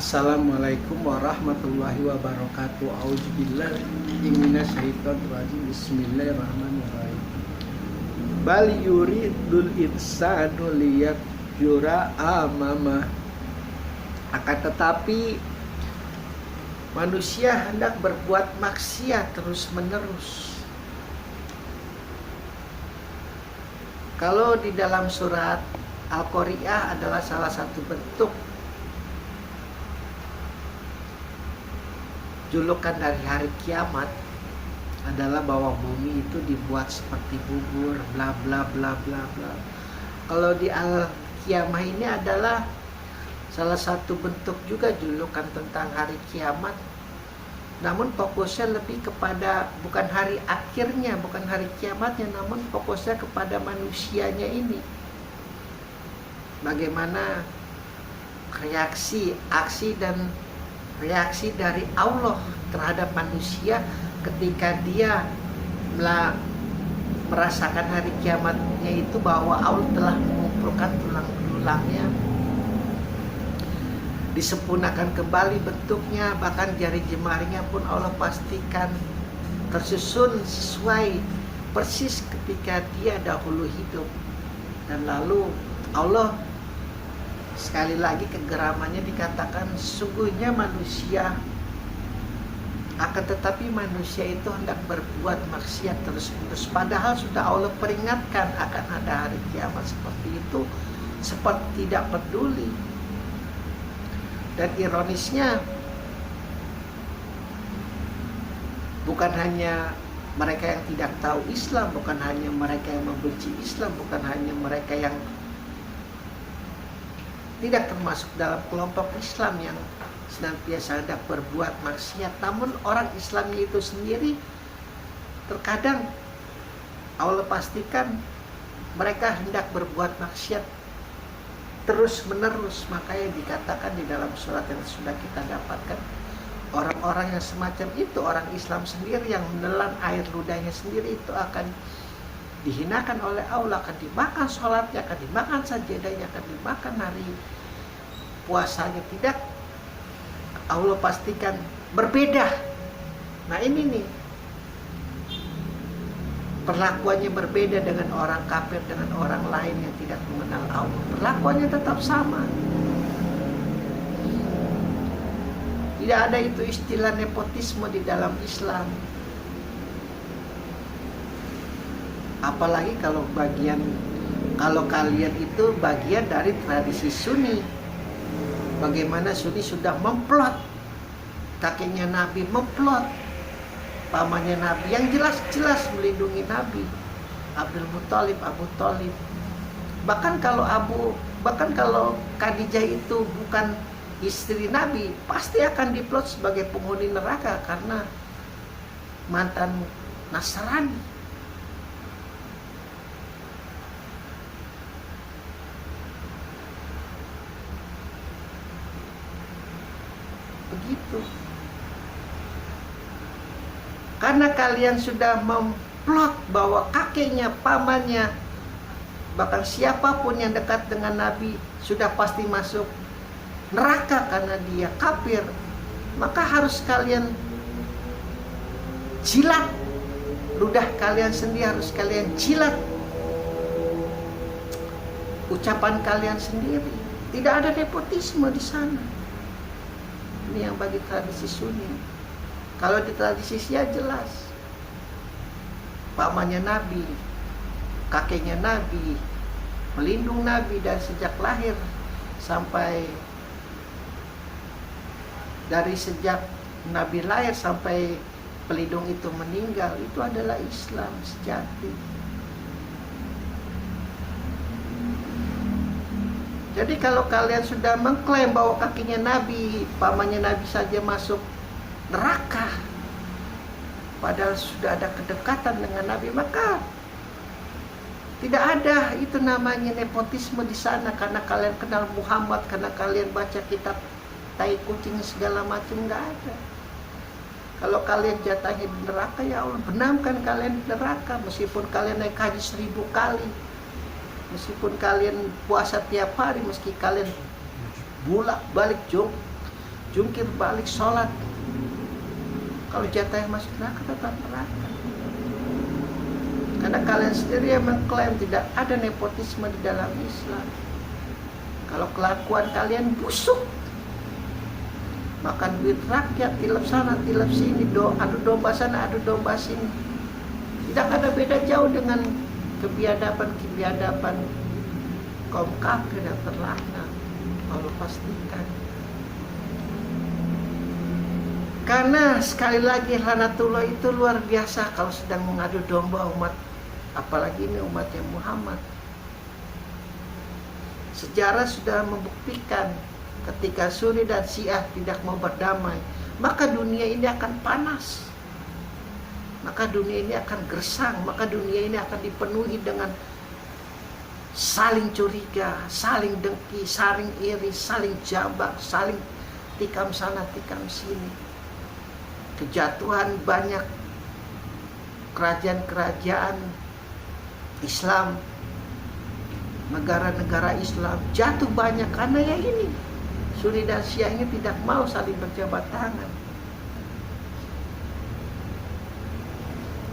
Assalamualaikum warahmatullahi wabarakatuh. Auzubillahi minasyaitonir rajim. Bismillahirrahmanirrahim. Bal yuridul insanu liyafjura amama. Akan tetapi manusia hendak berbuat maksiat terus-menerus. Kalau di dalam surat Al-Qari'ah adalah salah satu bentuk julukan dari hari kiamat adalah bahwa bumi itu dibuat seperti bubur, bla bla bla bla bla. Kalau di Al-Qiyamah ini adalah salah satu bentuk juga julukan tentang hari kiamat. Namun fokusnya lebih kepada bukan hari akhirnya, bukan hari kiamatnya, namun fokusnya kepada manusianya ini. Bagaimana reaksi, aksi dan reaksi dari Allah terhadap manusia ketika dia merasakan hari kiamatnya itu, bahwa Allah telah mengumpulkan tulang-tulangnya, disempurnakan kembali bentuknya, bahkan jari jemarinya pun Allah pastikan tersusun sesuai persis ketika dia dahulu hidup. Dan lalu Allah sekali lagi kegeramannya dikatakan sesungguhnya manusia, akan tetapi manusia itu hendak berbuat maksiat terus-menerus, padahal sudah Allah peringatkan akan ada hari kiamat seperti itu, seperti tidak peduli. Dan ironisnya, bukan hanya mereka yang tidak tahu Islam, bukan hanya mereka yang membenci Islam, bukan hanya mereka yang tidak termasuk dalam kelompok Islam yang senantiasa hendak berbuat maksiat, namun orang Islamnya itu sendiri terkadang Allah pastikan mereka hendak berbuat maksiat terus menerus. Makanya dikatakan di dalam surat yang sudah kita dapatkan, orang-orang yang semacam itu, orang Islam sendiri yang menelan air ludahnya sendiri, itu akan dihinakan oleh Allah, akan dimakan sholatnya, akan dimakan sajadahnya, akan dimakan hari puasanya. Tidak, Allah pastikan berbeda. Nah ini nih, perlakuannya berbeda dengan orang kafir, dengan orang lain yang tidak mengenal Allah. Perlakuannya tetap sama. Tidak ada itu istilah nepotisme di dalam Islam. Apalagi kalau kalian itu bagian dari tradisi Sunni. Bagaimana Sunni sudah memplot, kakeknya Nabi memplot, pamannya Nabi yang jelas-jelas melindungi Nabi, Abdul Muthalib, Abu Thalib. Bahkan kalau Khadijah itu bukan istri Nabi, pasti akan diplot sebagai penghuni neraka karena mantan Nasrani. Begitu. Karena kalian sudah memplot bahwa kakeknya, pamannya, bahkan siapapun yang dekat dengan Nabi sudah pasti masuk neraka karena dia kafir, maka harus kalian jilat ludah kalian sendiri, harus kalian jilat ucapan kalian sendiri. Tidak ada nepotisme di sana. Ini yang bagi tradisi Sunni. Kalau di tradisi Syiah jelas, pamannya Nabi, kakeknya Nabi, melindung Nabi dari sejak lahir sampai, dari sejak Nabi lahir sampai pelindung itu meninggal, itu adalah Islam sejati. Jadi kalau kalian sudah mengklaim bahwa kakinya Nabi, pamannya Nabi saja masuk neraka, padahal sudah ada kedekatan dengan Nabi, maka tidak ada itu namanya nepotisme di sana. Karena kalian kenal Muhammad, karena kalian baca kitab tai kucing segala macam, nggak ada. Kalau kalian jatahnya di neraka, ya Allah benamkan kalian di neraka, meskipun kalian naik haji 1000 kali, meskipun kalian puasa tiap hari, meski kalian bolak-balik jungkir balik sholat. Kalau jatah yang masuk neraka tetap neraka. Karena kalian sendiri yang mengklaim tidak ada nepotisme di dalam Islam. Kalau kelakuan kalian busuk, makan duit rakyat, tilap sana, tilap sini, adu domba sana, adu domba sini. Tidak ada beda jauh dengan kebiadaban kaum kafir yang terlaknat. Allah pastikan. Karena sekali lagi laknatullah itu luar biasa kalau sedang mengadu domba umat, apalagi ini umatnya Muhammad. Sejarah sudah membuktikan ketika Sunni dan Syiah tidak mau berdamai, maka dunia ini akan panas, maka dunia ini akan gersang, maka dunia ini akan dipenuhi dengan saling curiga, saling dengki, saling iri, saling jambak, saling tikam sana, tikam sini. Kejatuhan banyak kerajaan-kerajaan Islam, negara-negara Islam jatuh banyak karena ya ini, Sunni dan Syiah ini tidak mau saling berjabat tangan,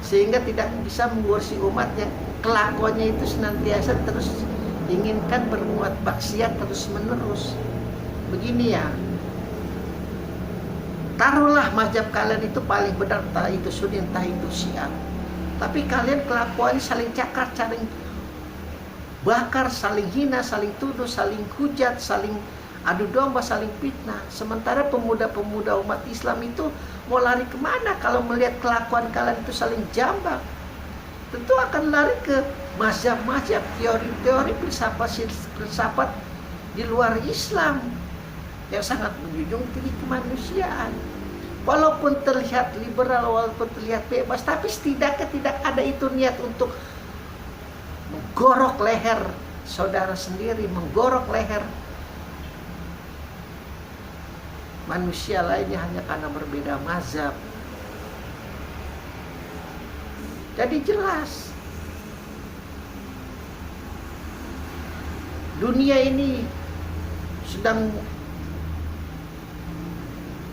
sehingga tidak bisa mengurusi umat yang kelakuannya itu senantiasa terus inginkan berbuat maksiat terus menerus. Begini ya, taruhlah mazhab kalian itu paling benar, entah itu Sunni entah itu Syiah, tapi kalian kelakuannya saling cakar, saling bakar, saling hina, saling tuduh, saling hujat, saling adu domba, saling fitnah. Sementara pemuda-pemuda umat Islam itu mau lari kemana kalau melihat kelakuan kalian itu saling jambak? Tentu akan lari ke mazhab-mazhab, teori-teori filsafat di luar Islam yang sangat menjunjung tinggi kemanusiaan. Walaupun terlihat liberal, walaupun terlihat bebas, tapi setidaknya tidak ada itu niat untuk menggorok leher saudara sendiri, menggorok leher manusia lainnya hanya karena berbeda mazhab. Jadi jelas dunia ini sedang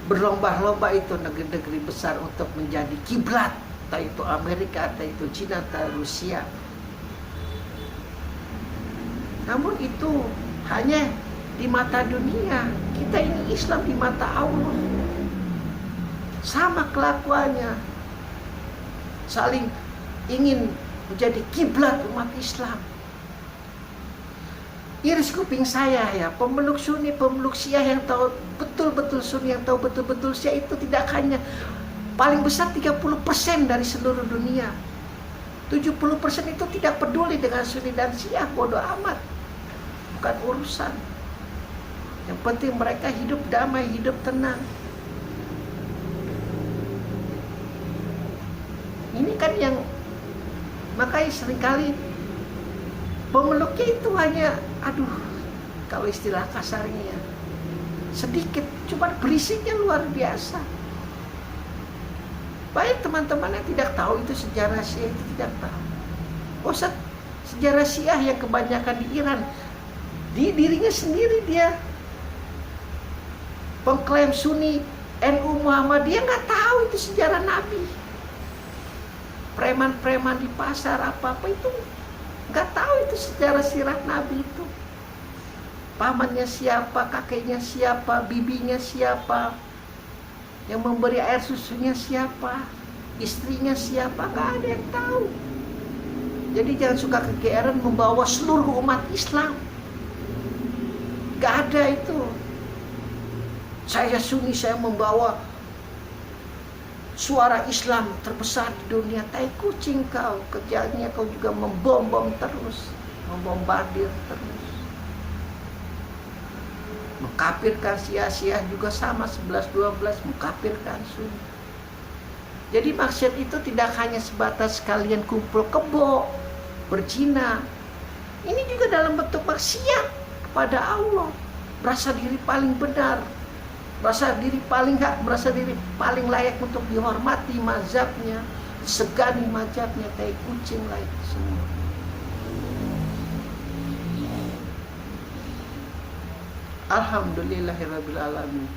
berlomba-lomba itu negeri-negeri besar untuk menjadi kiblat, entah itu Amerika, entah itu Cina, entah Rusia. Namun itu hanya di mata dunia. Kita ini Islam di mata Allah. Sama kelakuannya, saling ingin menjadi kiblat umat Islam. Iris kuping saya ya, pemeluk Sunni, pemeluk Syiah yang tahu betul-betul Sunni, yang tahu betul-betul Syiah itu tidak hanya paling besar 30% dari seluruh dunia. 70% itu tidak peduli dengan Sunni dan Syiah, bodoh amat. Bukan urusan. Yang penting mereka hidup damai, hidup tenang. Ini kan yang makanya seringkali pemeluknya itu hanya, kalau istilah kasarnya ya, sedikit, cuma berisiknya luar biasa. Baik teman-teman yang tidak tahu itu sejarah Syiah itu tidak tahu. Sejarah Syiah yang kebanyakan di Iran, di dirinya sendiri dia pengklaim Sunni, NU, Muhammadiyah, nggak tahu itu sejarah Nabi. Preman-preman di pasar apa-apa itu nggak tahu itu sejarah sirah Nabi itu. Pamannya siapa, kakeknya siapa, bibinya siapa, yang memberi air susunya siapa, istrinya siapa, nggak ada yang tahu. Jadi jangan suka kegeeran membawa seluruh umat Islam. Nggak ada itu. Saya Sunni, saya membawa suara Islam terbesar di dunia. Tai kucing kau, kerjanya kau juga membom terus, membombardir terus, mengkafirkan Syiah juga sama, 11-12 mengkafirkan Sunni. Jadi maksud itu tidak hanya sebatas kalian kumpul kebo, berzina. Ini juga dalam bentuk maksiat kepada Allah, merasa diri paling benar, merasa diri paling hak, merasa diri paling layak untuk dihormati mazhabnya, segani mazhabnya, tai kucing lain semua. Alhamdulillahirabbil alamin.